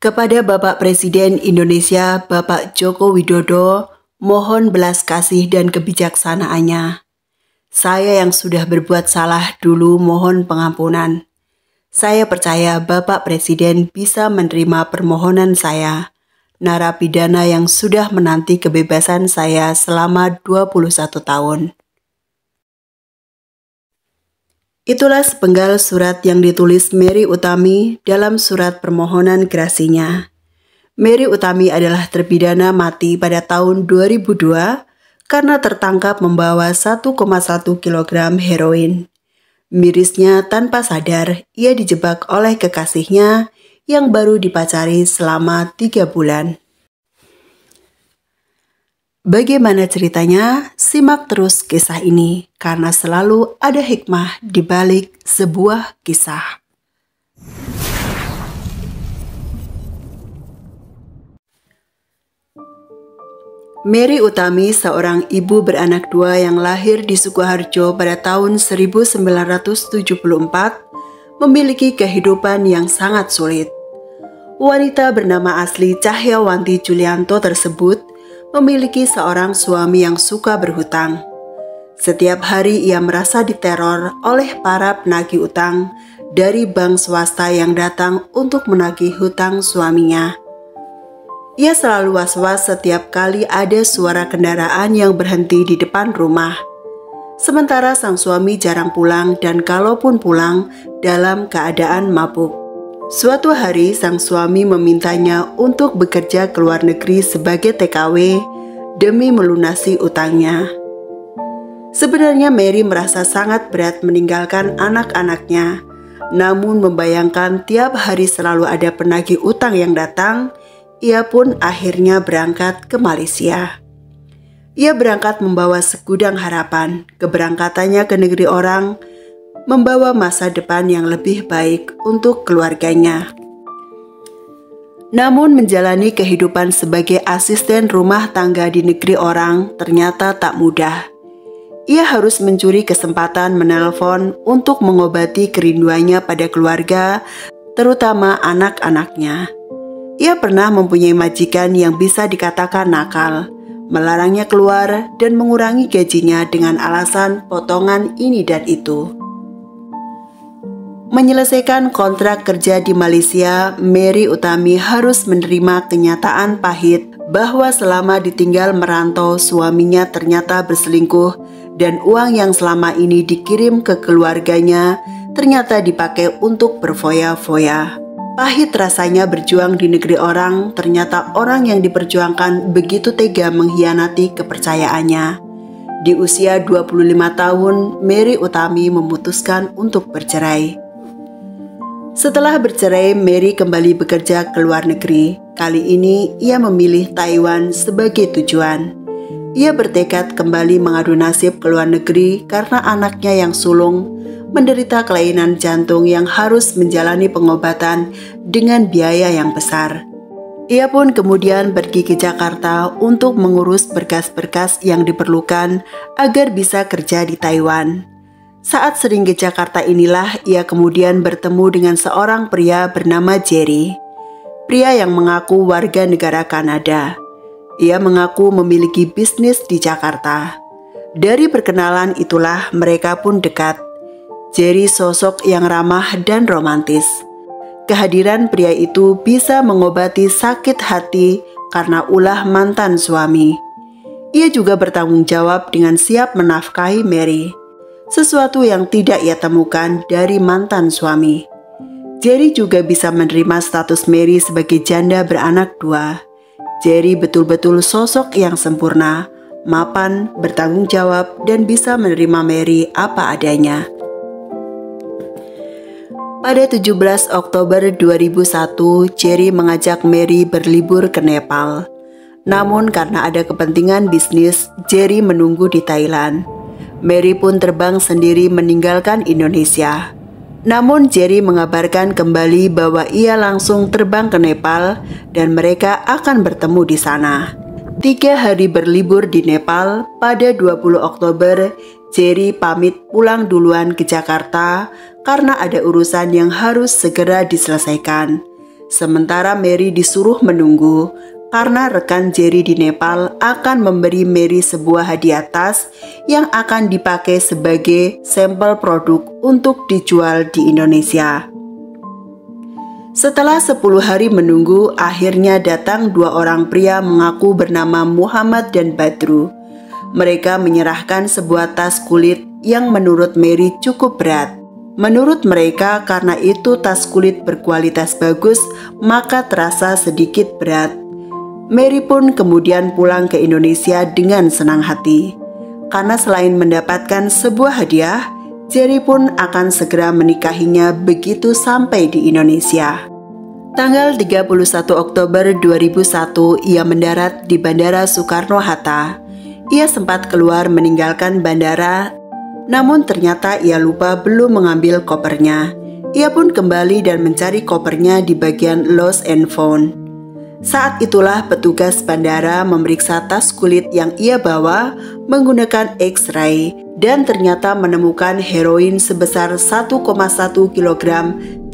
Kepada Bapak Presiden Indonesia, Bapak Joko Widodo, mohon belas kasih dan kebijaksanaannya. Saya yang sudah berbuat salah dulu mohon pengampunan. Saya percaya Bapak Presiden bisa menerima permohonan saya, narapidana yang sudah menanti kebebasan saya selama 21 tahun. Itulah sepenggal surat yang ditulis Mary Utami dalam surat permohonan grasinya. Mary Utami adalah terpidana mati pada tahun 2002 karena tertangkap membawa 1,1 kg heroin. Mirisnya tanpa sadar, ia dijebak oleh kekasihnya yang baru dipacari selama 3 bulan. Bagaimana ceritanya? Simak terus kisah ini, karena selalu ada hikmah di balik sebuah kisah. Mary Utami, seorang ibu beranak 2 yang lahir di Sukoharjo pada tahun 1974, memiliki kehidupan yang sangat sulit. Wanita bernama asli Cahyawanti Julianto tersebut memiliki seorang suami yang suka berhutang. Setiap hari ia merasa diteror oleh para penagih utang dari bank swasta yang datang untuk menagih hutang suaminya. Ia selalu was-was setiap kali ada suara kendaraan yang berhenti di depan rumah. Sementara sang suami jarang pulang dan kalaupun pulang dalam keadaan mabuk. Suatu hari sang suami memintanya untuk bekerja ke luar negeri sebagai TKW demi melunasi utangnya. Sebenarnya Mary merasa sangat berat meninggalkan anak-anaknya, namun membayangkan tiap hari selalu ada penagih utang yang datang, ia pun akhirnya berangkat ke Malaysia. Ia berangkat membawa segudang harapan. Keberangkatannya ke negeri orang membawa masa depan yang lebih baik untuk keluarganya. Namun menjalani kehidupan sebagai asisten rumah tangga di negeri orang ternyata tak mudah. Ia harus mencuri kesempatan menelpon untuk mengobati kerinduannya pada keluarga, terutama anak-anaknya. Ia pernah mempunyai majikan yang bisa dikatakan nakal, melarangnya keluar dan mengurangi gajinya dengan alasan potongan ini dan itu. Menyelesaikan kontrak kerja di Malaysia, Mary Utami harus menerima kenyataan pahit bahwa selama ditinggal merantau suaminya ternyata berselingkuh dan uang yang selama ini dikirim ke keluarganya ternyata dipakai untuk berfoya-foya. Pahit rasanya berjuang di negeri orang, ternyata orang yang diperjuangkan begitu tega mengkhianati kepercayaannya. Di usia 25 tahun, Mary Utami memutuskan untuk bercerai. Setelah bercerai, Mary kembali bekerja ke luar negeri. Kali ini, ia memilih Taiwan sebagai tujuan. Ia bertekad kembali mengadu nasib ke luar negeri karena anaknya yang sulung menderita kelainan jantung yang harus menjalani pengobatan dengan biaya yang besar. Ia pun kemudian pergi ke Jakarta untuk mengurus berkas-berkas yang diperlukan agar bisa kerja di Taiwan. Saat sering ke Jakarta inilah ia kemudian bertemu dengan seorang pria bernama Jerry. Pria yang mengaku warga negara Kanada. Ia mengaku memiliki bisnis di Jakarta. Dari perkenalan itulah mereka pun dekat. Jerry sosok yang ramah dan romantis. Kehadiran pria itu bisa mengobati sakit hati karena ulah mantan suami. Ia juga bertanggung jawab dengan siap menafkahi Mary. Sesuatu yang tidak ia temukan dari mantan suami. Jerry juga bisa menerima status Mary sebagai janda beranak 2. Jerry betul-betul sosok yang sempurna, mapan, bertanggung jawab, dan bisa menerima Mary apa adanya. Pada 17 Oktober 2001, Jerry mengajak Mary berlibur ke Nepal. Namun karena ada kepentingan bisnis, Jerry menunggu di Thailand. Mary pun terbang sendiri meninggalkan Indonesia. Namun Jerry mengabarkan kembali bahwa ia langsung terbang ke Nepal dan mereka akan bertemu di sana. 3 hari berlibur di Nepal, pada 20 Oktober, Jerry pamit pulang duluan ke Jakarta karena ada urusan yang harus segera diselesaikan. Sementara Mary disuruh menunggu karena rekan Jerry di Nepal akan memberi Mary sebuah hadiah tas yang akan dipakai sebagai sampel produk untuk dijual di Indonesia. Setelah 10 hari menunggu, akhirnya datang 2 orang pria mengaku bernama Muhammad dan Badru. Mereka menyerahkan sebuah tas kulit yang menurut Mary cukup berat. Menurut mereka, karena itu tas kulit berkualitas bagus, maka terasa sedikit berat. Mary pun kemudian pulang ke Indonesia dengan senang hati. Karena selain mendapatkan sebuah hadiah, Jerry pun akan segera menikahinya begitu sampai di Indonesia. Tanggal 31 Oktober 2001, ia mendarat di Bandara Soekarno-Hatta. Ia sempat keluar meninggalkan bandara, namun ternyata ia lupa belum mengambil kopernya. Ia pun kembali dan mencari kopernya di bagian lost and found. Saat itulah petugas bandara memeriksa tas kulit yang ia bawa menggunakan X-ray dan ternyata menemukan heroin sebesar 1,1 kg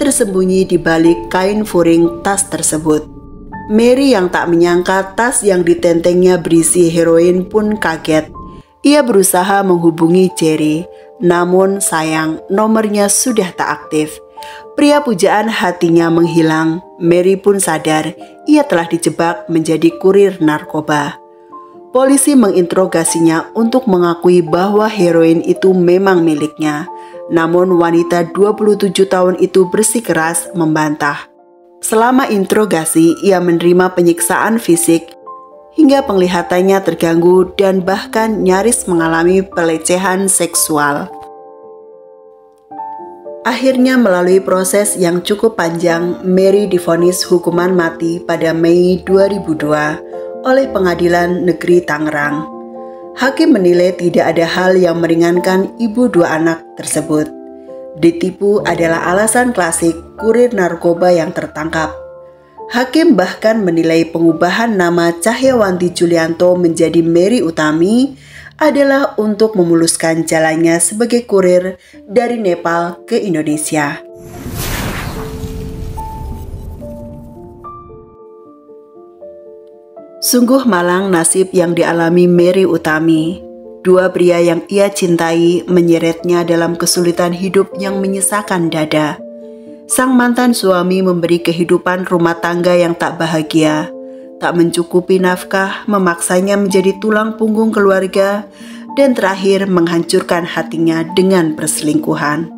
tersembunyi di balik kain furing tas tersebut. Mary yang tak menyangka tas yang ditentengnya berisi heroin pun kaget. Ia berusaha menghubungi Jerry, namun sayang nomornya sudah tak aktif. Pria pujaan hatinya menghilang. Mary pun sadar ia telah dijebak menjadi kurir narkoba. Polisi menginterogasinya untuk mengakui bahwa heroin itu memang miliknya. Namun wanita 27 tahun itu bersikeras membantah. Selama interogasi, ia menerima penyiksaan fisik hingga penglihatannya terganggu dan bahkan nyaris mengalami pelecehan seksual. Akhirnya melalui proses yang cukup panjang, Mary divonis hukuman mati pada Mei 2002 oleh Pengadilan Negeri Tangerang. Hakim menilai tidak ada hal yang meringankan ibu 2 anak tersebut. Ditipu adalah alasan klasik kurir narkoba yang tertangkap. Hakim bahkan menilai pengubahan nama Cahyawanti Julianto menjadi Mary Utami adalah untuk memuluskan jalannya sebagai kurir dari Nepal ke Indonesia. Sungguh malang nasib yang dialami Mary Utami. 2 pria yang ia cintai menyeretnya dalam kesulitan hidup yang menyisakan dada. Sang mantan suami memberi kehidupan rumah tangga yang tak bahagia. Tak mencukupi nafkah, memaksanya menjadi tulang punggung keluarga, dan terakhir menghancurkan hatinya dengan perselingkuhan.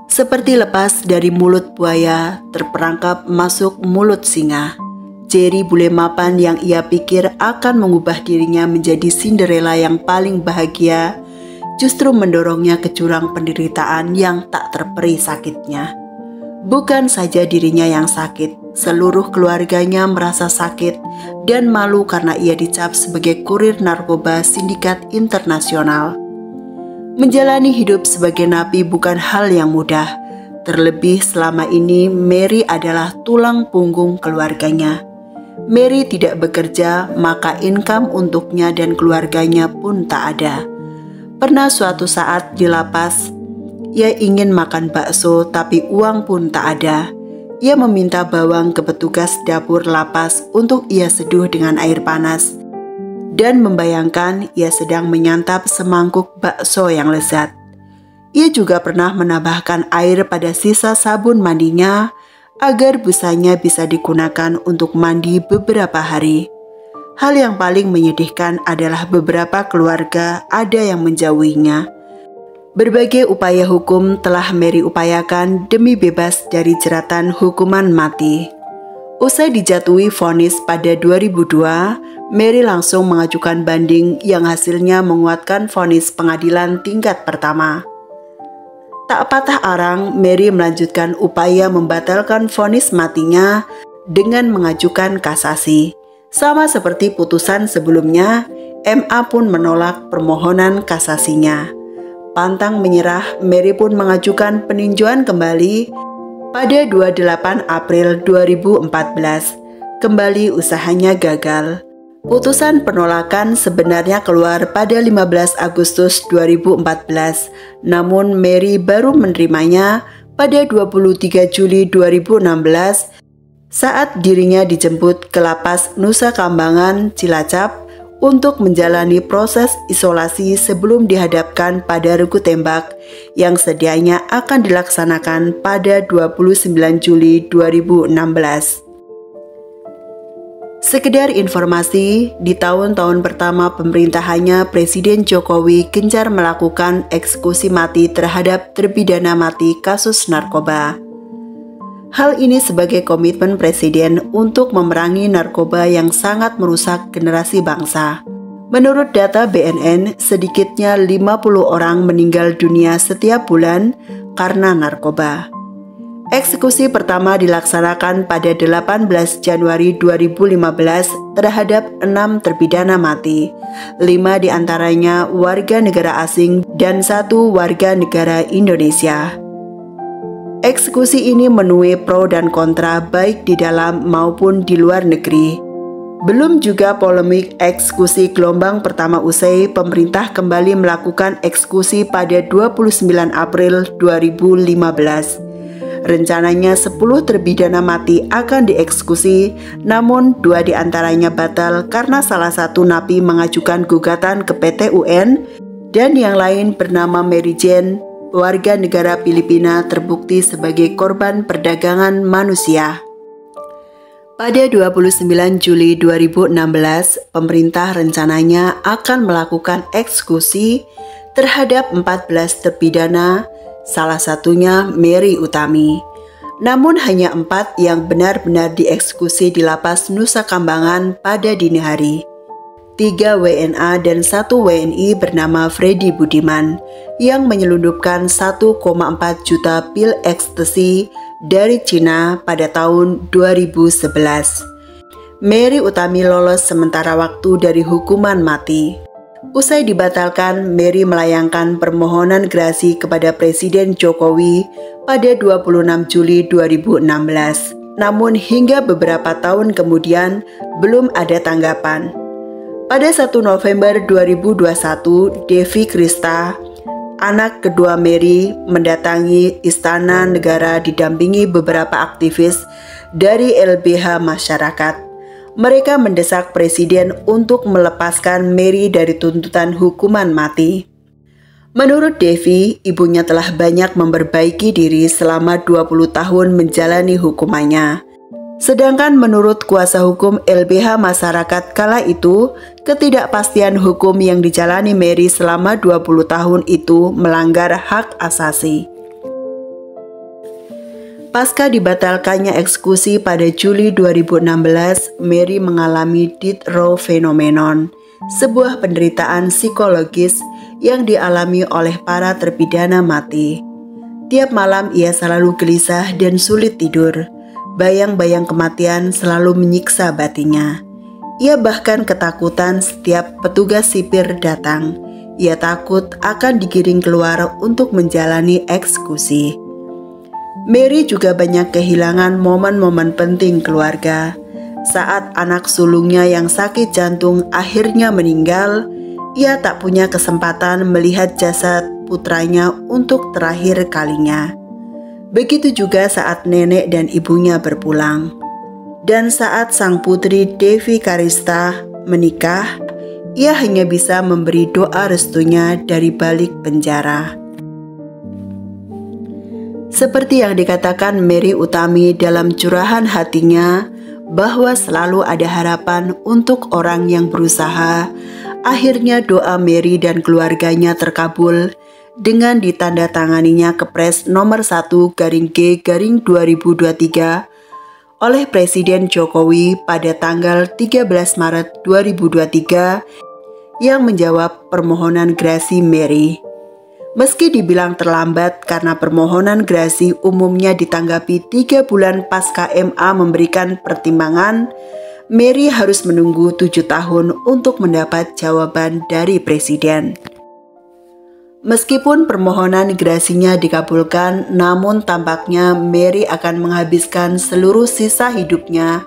Seperti lepas dari mulut buaya, terperangkap masuk mulut singa. Jerry bule mapan yang ia pikir akan mengubah dirinya menjadi Cinderella yang paling bahagia, justru mendorongnya ke jurang penderitaan yang tak terperi sakitnya. Bukan saja dirinya yang sakit, seluruh keluarganya merasa sakit dan malu karena ia dicap sebagai kurir narkoba sindikat internasional. Menjalani hidup sebagai napi bukan hal yang mudah, terlebih selama ini Mary adalah tulang punggung keluarganya. Mary tidak bekerja, maka income untuknya dan keluarganya pun tak ada. Pernah suatu saat di lapas, ia ingin makan bakso tapi uang pun tak ada. Ia meminta bawang ke petugas dapur lapas untuk ia seduh dengan air panas dan membayangkan ia sedang menyantap semangkuk bakso yang lezat. Ia juga pernah menambahkan air pada sisa sabun mandinya agar busanya bisa digunakan untuk mandi beberapa hari. Hal yang paling menyedihkan adalah beberapa keluarga ada yang menjauhinya. Berbagai upaya hukum telah Mary upayakan demi bebas dari jeratan hukuman mati. Usai dijatuhi vonis pada 2002, Mary langsung mengajukan banding yang hasilnya menguatkan vonis pengadilan tingkat pertama. Tak patah arang, Mary melanjutkan upaya membatalkan vonis matinya dengan mengajukan kasasi. Sama seperti putusan sebelumnya, MA pun menolak permohonan kasasinya. Pantang menyerah, Mary pun mengajukan peninjauan kembali pada 28 April 2014. Kembali usahanya gagal. Putusan penolakan sebenarnya keluar pada 15 Agustus 2014, namun Mary baru menerimanya pada 23 Juli 2016 saat dirinya dijemput ke Lapas Nusa Kambangan, Cilacap untuk menjalani proses isolasi sebelum dihadapkan pada regu tembak yang sedianya akan dilaksanakan pada 29 Juli 2016. Sekedar informasi, di tahun-tahun pertama pemerintahannya, Presiden Jokowi gencar melakukan eksekusi mati terhadap terpidana mati kasus narkoba. Hal ini sebagai komitmen Presiden untuk memerangi narkoba yang sangat merusak generasi bangsa. Menurut data BNN, sedikitnya 50 orang meninggal dunia setiap bulan karena narkoba. Eksekusi pertama dilaksanakan pada 18 Januari 2015 terhadap 6 terpidana mati, 5 diantaranya warga negara asing dan 1 warga negara Indonesia. Eksekusi ini menuai pro dan kontra baik di dalam maupun di luar negeri. Belum juga polemik eksekusi gelombang pertama usai, pemerintah kembali melakukan eksekusi pada 29 April 2015. Rencananya 10 terpidana mati akan dieksekusi, namun 2 diantaranya batal karena salah satu napi mengajukan gugatan ke PT UN dan yang lain bernama Mary Jane, warga negara Filipina, terbukti sebagai korban perdagangan manusia. Pada 29 Juli 2016, pemerintah rencananya akan melakukan eksekusi terhadap 14 terpidana, salah satunya Mary Utami. Namun hanya 4 yang benar-benar dieksekusi di Lapas Nusa Kambangan pada dini hari. 3 WNA dan 1 WNI bernama Freddy Budiman yang menyelundupkan 1,4 juta pil ekstasi dari Cina pada tahun 2011. Mary Utami lolos sementara waktu dari hukuman mati. Usai dibatalkan, Mary melayangkan permohonan gerasi kepada Presiden Jokowi pada 26 Juli 2016. Namun hingga beberapa tahun kemudian belum ada tanggapan. Pada 1 November 2021, Devi Krista, anak kedua Mary, mendatangi Istana Negara didampingi beberapa aktivis dari LBH Masyarakat. Mereka mendesak Presiden untuk melepaskan Mary dari tuntutan hukuman mati. Menurut Devi, ibunya telah banyak memperbaiki diri selama 20 tahun menjalani hukumannya. Sedangkan menurut kuasa hukum LBH Masyarakat kala itu, ketidakpastian hukum yang dijalani Mary selama 20 tahun itu melanggar hak asasi. Pasca dibatalkannya eksekusi pada Juli 2016, Mary mengalami death row phenomenon, sebuah penderitaan psikologis yang dialami oleh para terpidana mati. Tiap malam ia selalu gelisah dan sulit tidur. Bayang-bayang kematian selalu menyiksa batinnya. Ia bahkan ketakutan setiap petugas sipir datang. Ia takut akan digiring keluar untuk menjalani eksekusi. Mary juga banyak kehilangan momen-momen penting keluarga. Saat anak sulungnya yang sakit jantung akhirnya meninggal, ia tak punya kesempatan melihat jasad putranya untuk terakhir kalinya. Begitu juga saat nenek dan ibunya berpulang. Dan saat sang putri Devi Karista menikah, ia hanya bisa memberi doa restunya dari balik penjara. Seperti yang dikatakan Mary Utami dalam curahan hatinya, bahwa selalu ada harapan untuk orang yang berusaha. Akhirnya doa Mary dan keluarganya terkabul dengan ditandatanganinya Kepres nomor 1/G/2023 oleh Presiden Jokowi pada tanggal 13 Maret 2023 yang menjawab permohonan gerasi Mary. Meski dibilang terlambat karena permohonan gerasi umumnya ditanggapi 3 bulan pasca MA memberikan pertimbangan, Mary harus menunggu 7 tahun untuk mendapat jawaban dari Presiden. Meskipun permohonan gerasinya dikabulkan, namun tampaknya Mary akan menghabiskan seluruh sisa hidupnya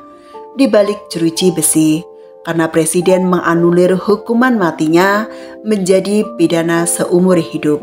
di balik jeruji besi, karena Presiden menganulir hukuman matinya menjadi pidana seumur hidup.